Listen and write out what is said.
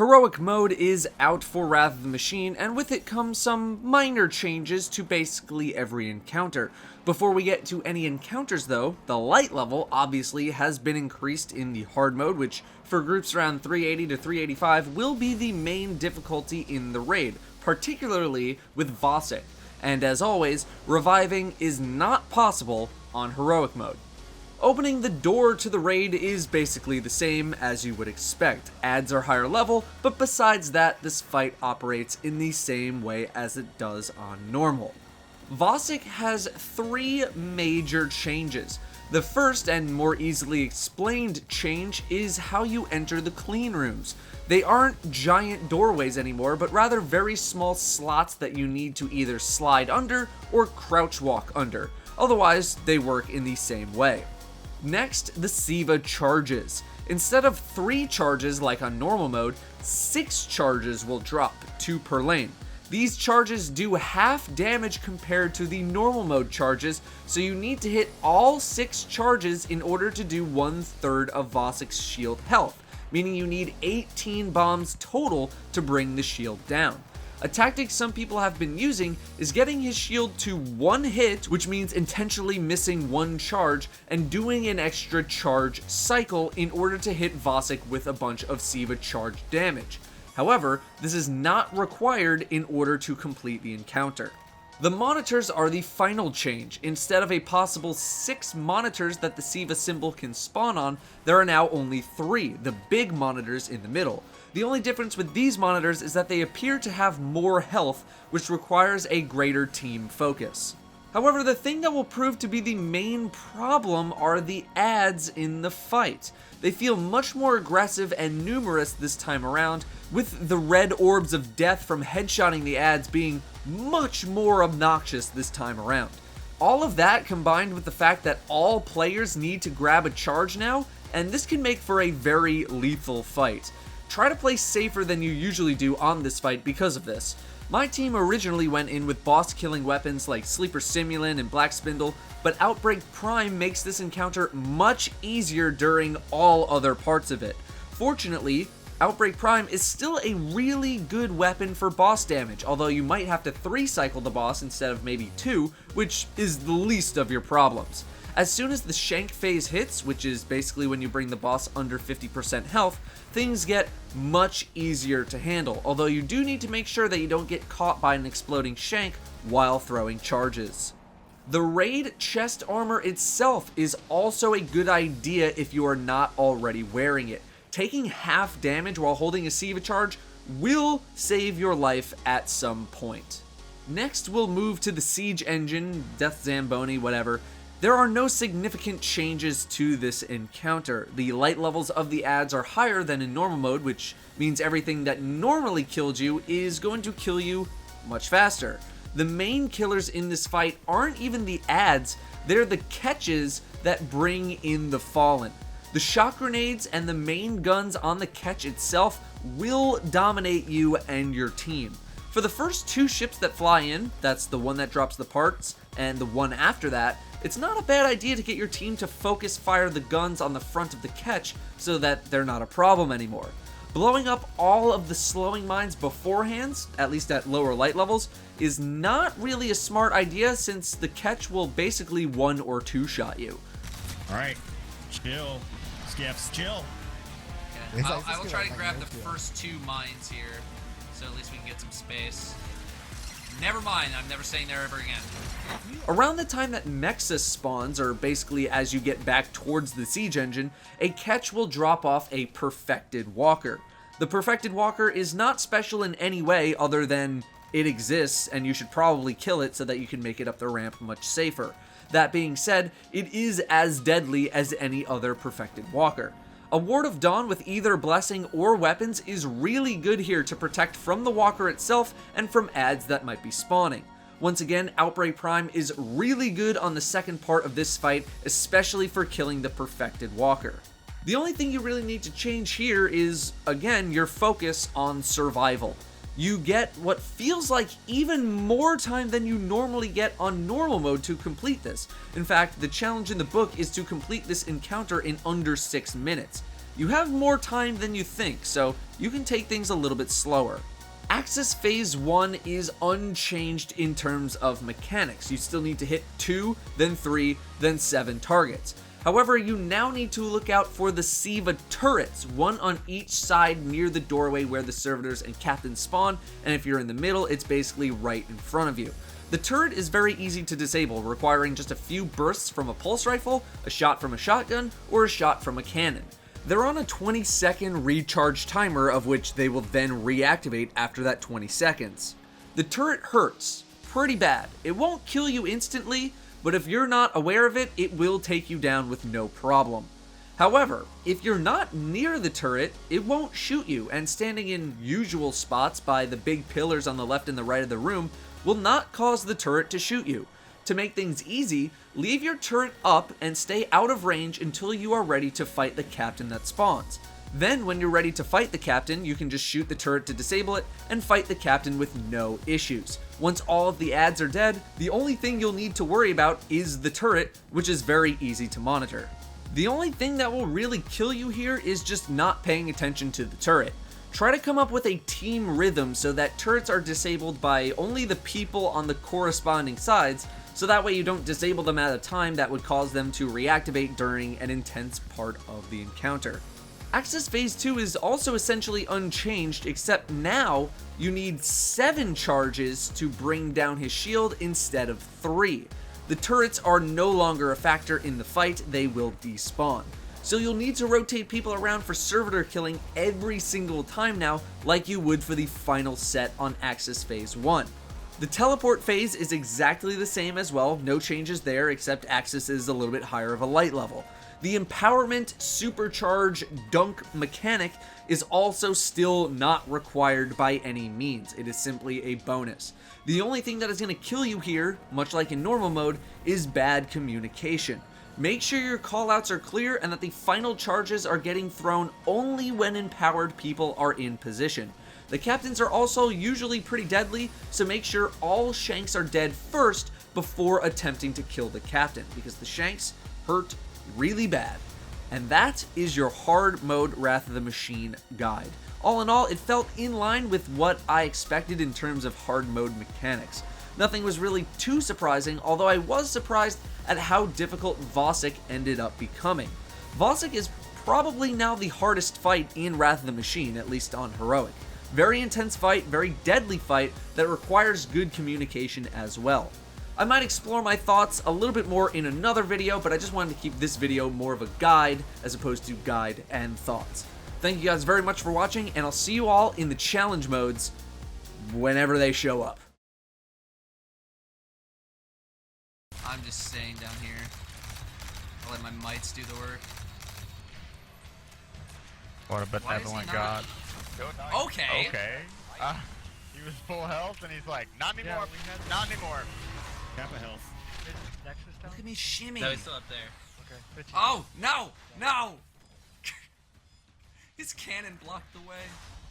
Heroic mode is out for Wrath of the Machine, and with it comes some minor changes to basically every encounter. Before we get to any encounters though, the light level obviously has been increased in the hard mode, which for groups around 380 to 385 will be the main difficulty in the raid, particularly with Vosik. And as always, reviving is not possible on Heroic mode. Opening the door to the raid is basically the same as you would expect. Adds are higher level, but besides that, this fight operates in the same way as it does on normal. Vosik has 3 major changes. The first and more easily explained change is how you enter the clean rooms. They aren't giant doorways anymore, but rather very small slots that you need to either slide under or crouch walk under. Otherwise, they work in the same way. Next, the Siva charges. Instead of 3 charges like on normal mode, 6 charges will drop, 2 per lane. These charges do half damage compared to the normal mode charges, so you need to hit all 6 charges in order to do 1/3 of Vosik's shield health, meaning you need 18 bombs total to bring the shield down. A tactic some people have been using is getting his shield to 1 hit, which means intentionally missing 1 charge and doing an extra charge cycle in order to hit Vosik with a bunch of Siva charge damage. However, this is not required in order to complete the encounter. The monitors are the final change. Instead of a possible 6 monitors that the Siva symbol can spawn on, there are now only 3, the big monitors in the middle. The only difference with these monitors is that they appear to have more health, which requires a greater team focus. However, the thing that will prove to be the main problem are the ads in the fight. They feel much more aggressive and numerous this time around, with the red orbs of death from headshotting the ads being much more obnoxious this time around. All of that combined with the fact that all players need to grab a charge now, and this can make for a very lethal fight. Try to play safer than you usually do on this fight because of this. My team originally went in with boss killing weapons like Sleeper Simulant and Black Spindle, but Outbreak Prime makes this encounter much easier during all other parts of it. Fortunately, Outbreak Prime is still a really good weapon for boss damage, although you might have to 3-cycle the boss instead of maybe 2, which is the least of your problems. As soon as the Shank phase hits, which is basically when you bring the boss under 50% health, things get much easier to handle, although you do need to make sure that you don't get caught by an exploding Shank while throwing charges. The raid chest armor itself is also a good idea if you are not already wearing it. Taking half damage while holding a Siva charge will save your life at some point. Next, we'll move to the Siege Engine, Death Zamboni, whatever. There are no significant changes to this encounter. The light levels of the ads are higher than in normal mode, which means everything that normally killed you is going to kill you much faster. The main killers in this fight aren't even the ads, they're the catches that bring in the fallen. The shock grenades and the main guns on the catch itself will dominate you and your team. For the first 2 ships that fly in, that's the one that drops the parts and the one after that, it's not a bad idea to get your team to focus fire the guns on the front of the catch so that they're not a problem anymore. Blowing up all of the slowing mines beforehand, at least at lower light levels, is not really a smart idea since the catch will basically 1 or 2 shot you. Alright, chill. Skiffs, chill. Yeah, I will try to grab the first 2 mines here, so at least we can get some space. Never mind, I'm never staying there ever again. Around the time that Nexus spawns, or basically as you get back towards the Siege Engine, a catch will drop off a Perfected Walker. The Perfected Walker is not special in any way other than it exists and you should probably kill it so that you can make it up the ramp much safer. That being said, it is as deadly as any other Perfected Walker. A Ward of Dawn with either Blessing or weapons is really good here to protect from the Walker itself and from ads that might be spawning. Once again, Outbreak Prime is really good on the second part of this fight, especially for killing the Perfected Walker. The only thing you really need to change here is, again, your focus on survival. You get what feels like even more time than you normally get on normal mode to complete this. In fact, the challenge in the book is to complete this encounter in under 6 minutes. you have more time than you think, so you can take things a little bit slower. Aksis Phase 1 is unchanged in terms of mechanics. You still need to hit 2, then 3, then 7 targets. However, you now need to look out for the Siva turrets, one on each side near the doorway where the servitors and captains spawn, and if you're in the middle, it's basically right in front of you. The turret is very easy to disable, requiring just a few bursts from a pulse rifle, a shot from a shotgun, or a shot from a cannon. They're on a 20-second recharge timer, of which they will then reactivate after that 20 seconds. The turret hurts pretty bad. It won't kill you instantly, but if you're not aware of it, it will take you down with no problem. However, if you're not near the turret, it won't shoot you, and standing in usual spots by the big pillars on the left and the right of the room will not cause the turret to shoot you. To make things easy, leave your turret up and stay out of range until you are ready to fight the captain that spawns. Then when you're ready to fight the captain, you can just shoot the turret to disable it and fight the captain with no issues. Once all of the ads are dead, the only thing you'll need to worry about is the turret, which is very easy to monitor. The only thing that will really kill you here is just not paying attention to the turret. Try to come up with a team rhythm so that turrets are disabled by only the people on the corresponding sides, so that way you don't disable them at a time that would cause them to reactivate during an intense part of the encounter. Aksis Phase 2 is also essentially unchanged, except now you need 7 charges to bring down his shield instead of 3. The turrets are no longer a factor in the fight, they will despawn. So you'll need to rotate people around for servitor killing every single time now, like you would for the final set on Aksis Phase 1. The teleport phase is exactly the same as well, no changes there, except Aksis is a little bit higher of a light level. The empowerment supercharge dunk mechanic is also still not required by any means. It is simply a bonus. The only thing that is going to kill you here, much like in normal mode, is bad communication. Make sure your callouts are clear and that the final charges are getting thrown only when empowered people are in position. The captains are also usually pretty deadly, so make sure all shanks are dead first before attempting to kill the captain, because the shanks hurt really bad. And that is your hard mode Wrath of the Machine guide. All in all, it felt in line with what I expected in terms of hard mode mechanics. Nothing was really too surprising, although I was surprised at how difficult Vosik ended up becoming. Vosik is probably now the hardest fight in Wrath of the Machine, at least on Heroic. Very intense fight, very deadly fight that requires good communication as well. I might explore my thoughts a little bit more in another video, but I just wanted to keep this video more of a guide as opposed to guide and thoughts. Thank you guys very much for watching, and I'll see you all in the challenge modes whenever they show up. I'm just staying down here. I'll let my mites do the work. What a benevolent god. Okay. Okay. He was full health and he's like, not anymore, not anymore. Kappa health. Look at me shimmy. No, he's still up there. Okay. 15. Oh, no! No! His cannon blocked the way.